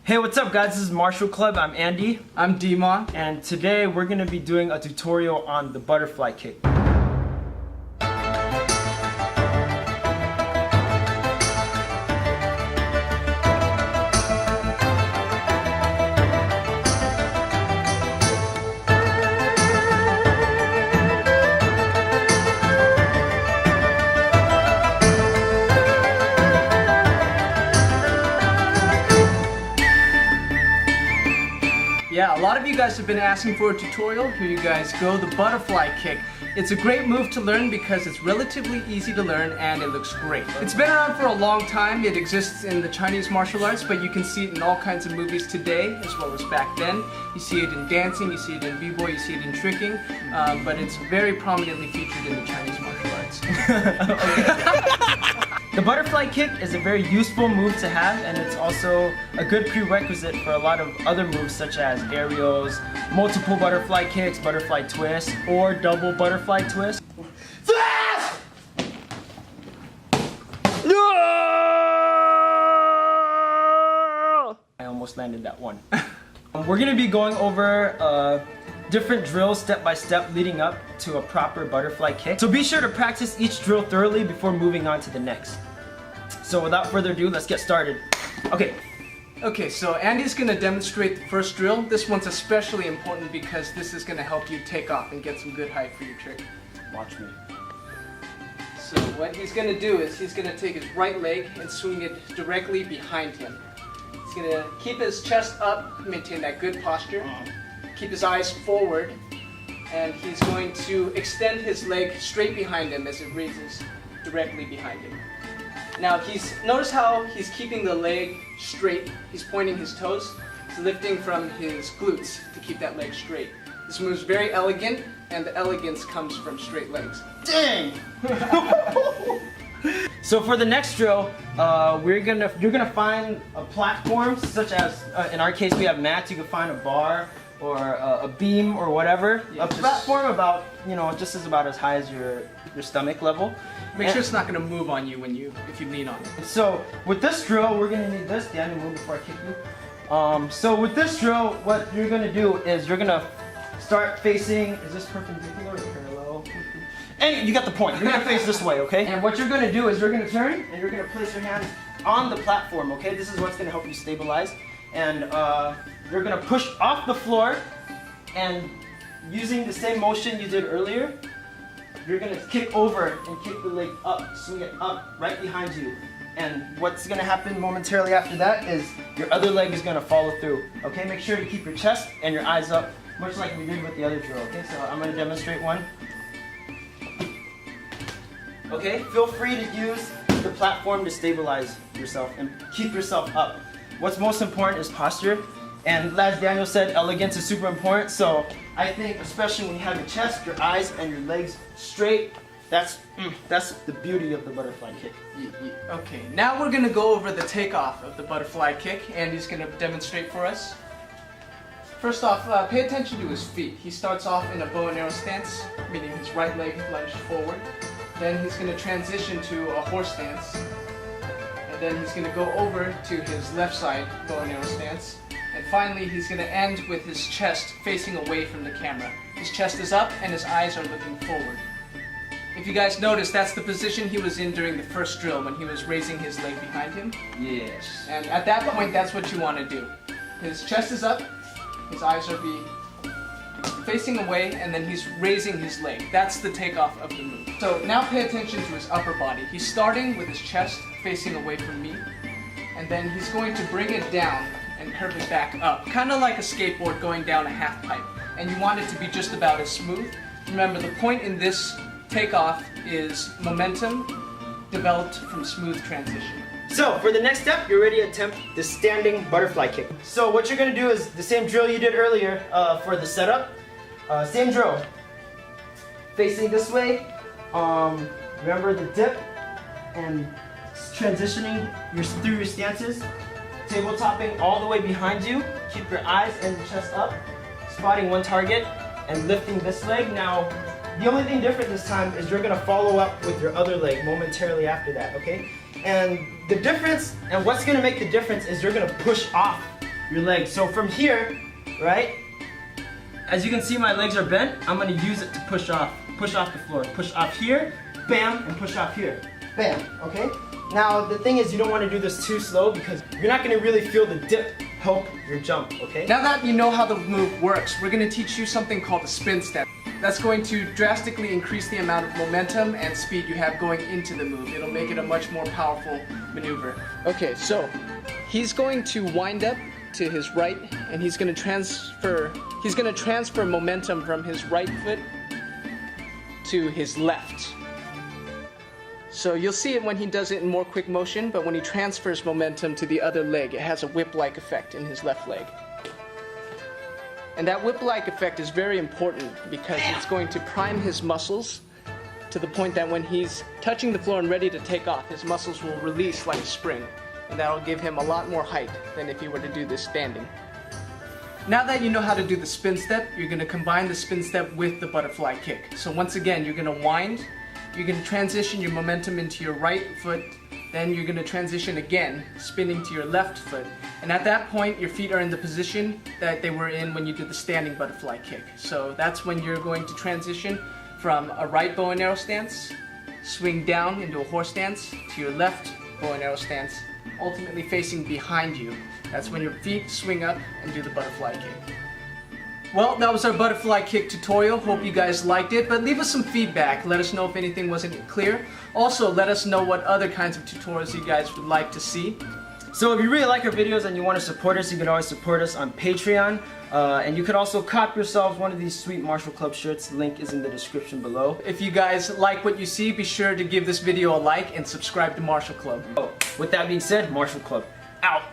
Hey, what's up guys? This is Marshall Club. I'm Andy. I'm Demon. And today we're going to be doing a tutorial on the butterfly kick. Yeah, a lot of you guys have been asking for a tutorial. Here you guys go, the butterfly kick. It's a great move to learn because it's relatively easy to learn and it looks great. It's been around for a long time. It exists in the Chinese martial arts, but you can see it in all kinds of movies today as well as back then. You see it in dancing, you see it in b-boy, you see it in tricking, but it's very prominently featured in the Chinese martial arts. The butterfly kick is a very useful move to have, and it's also a good prerequisite for a lot of other moves such as aerials, multiple butterfly kicks, butterfly twists, or double butterfly twist. I almost landed that one. We're going to be going over different drills step by step leading up to a proper butterfly kick. So be sure to practice each drill thoroughly before moving on to the next. So without further ado, let's get started. Okay, so Andy's going to demonstrate the first drill. This one's especially important because this is going to help you take off and get some good height for your trick. Watch me. So what he's going to do is he's going to take his right leg and swing it directly behind him. He's going to keep his chest up, maintain that good posture, keep his eyes forward, and he's going to extend his leg straight behind him as it raises directly behind him. Now notice how he's keeping the leg straight. He's pointing his toes. He's lifting from his glutes to keep that leg straight. This move's very elegant, and the elegance comes from straight legs. Dang! So for the next drill, you're gonna find a platform, such as in our case we have mats. You can find a bar or a beam or whatever. Yeah, a platform about just about as high as your stomach level. Make sure it's not gonna move on you if you lean on it. So with this drill, we're gonna need this. Daniel, move before I kick you. So with this drill, what you're gonna do is you're gonna start facing. Is this perpendicular or parallel? And you got the point. You're gonna face this way, okay? And what you're gonna do is you're gonna turn and you're gonna place your hands on the platform, okay? This is what's gonna help you stabilize. And you're gonna push off the floor, and using the same motion you did earlier, you're gonna kick over and kick the leg up, swing it up right behind you. And what's gonna happen momentarily after that is your other leg is gonna follow through. Okay, make sure you keep your chest and your eyes up, much like we did with the other drill. Okay, so I'm gonna demonstrate one. Okay, feel free to use the platform to stabilize yourself and keep yourself up. What's most important is posture. And as Daniel said, elegance is super important. So I think especially when you have your chest, your eyes, and your legs straight, that's the beauty of the butterfly kick. Okay, now we're gonna go over the takeoff of the butterfly kick. Andy's gonna demonstrate for us. First off, pay attention to his feet. He starts off in a bow and arrow stance, meaning his right leg lunged forward. Then he's gonna transition to a horse stance. And then he's gonna go over to his left side bow and arrow stance. And finally, he's going to end with his chest facing away from the camera. His chest is up and his eyes are looking forward. If you guys notice, that's the position he was in during the first drill when he was raising his leg behind him. Yes. And at that point, that's what you want to do. His chest is up, his eyes are facing away, and then he's raising his leg. That's the takeoff of the move. So now pay attention to his upper body. He's starting with his chest facing away from me, and then he's going to bring it down and curve it back up. Kind of like a skateboard going down a half pipe. And you want it to be just about as smooth. Remember, the point in this takeoff is momentum developed from smooth transition. So for the next step, you're ready to attempt the standing butterfly kick. So what you're gonna do is the same drill you did earlier for the setup. Same drill. Facing this way. Remember the dip and transitioning through your stances. Tabletopping all the way behind you. Keep your eyes and your chest up. Spotting one target and lifting this leg. Now, the only thing different this time is you're gonna follow up with your other leg momentarily after that, okay? And the difference, and what's gonna make the difference is you're gonna push off your legs. So from here, right, as you can see my legs are bent, I'm gonna use it to push off the floor. Push off here, bam, and push off here, bam, okay? Now the thing is you don't wanna do this too slow because you're not gonna really feel the dip help your jump, okay? Now that you know how the move works, we're going to teach you something called the spin step. That's going to drastically increase the amount of momentum and speed you have going into the move. It'll make it a much more powerful maneuver. Okay, so he's going to wind up to his right and he's going to transfer momentum from his right foot to his left. So you'll see it when he does it in more quick motion, but when he transfers momentum to the other leg, it has a whip-like effect in his left leg. And that whip-like effect is very important because it's going to prime his muscles to the point that when he's touching the floor and ready to take off, his muscles will release like a spring. And that'll give him a lot more height than if he were to do this standing. Now that you know how to do the spin step, you're going to combine the spin step with the butterfly kick. So once again, you're going to wind. You're going to transition your momentum into your right foot, then you're going to transition again, spinning to your left foot. And at that point, your feet are in the position that they were in when you did the standing butterfly kick. So that's when you're going to transition from a right bow and arrow stance, swing down into a horse stance, to your left bow and arrow stance, ultimately facing behind you. That's when your feet swing up and do the butterfly kick. Well, that was our butterfly kick tutorial. Hope you guys liked it, but leave us some feedback. Let us know if anything wasn't clear. Also, let us know what other kinds of tutorials you guys would like to see. So if you really like our videos and you want to support us, you can always support us on Patreon. And you can also cop yourselves one of these sweet Marshall Club shirts. The link is in the description below. If you guys like what you see, be sure to give this video a like and subscribe to Marshall Club. With that being said, Marshall Club out.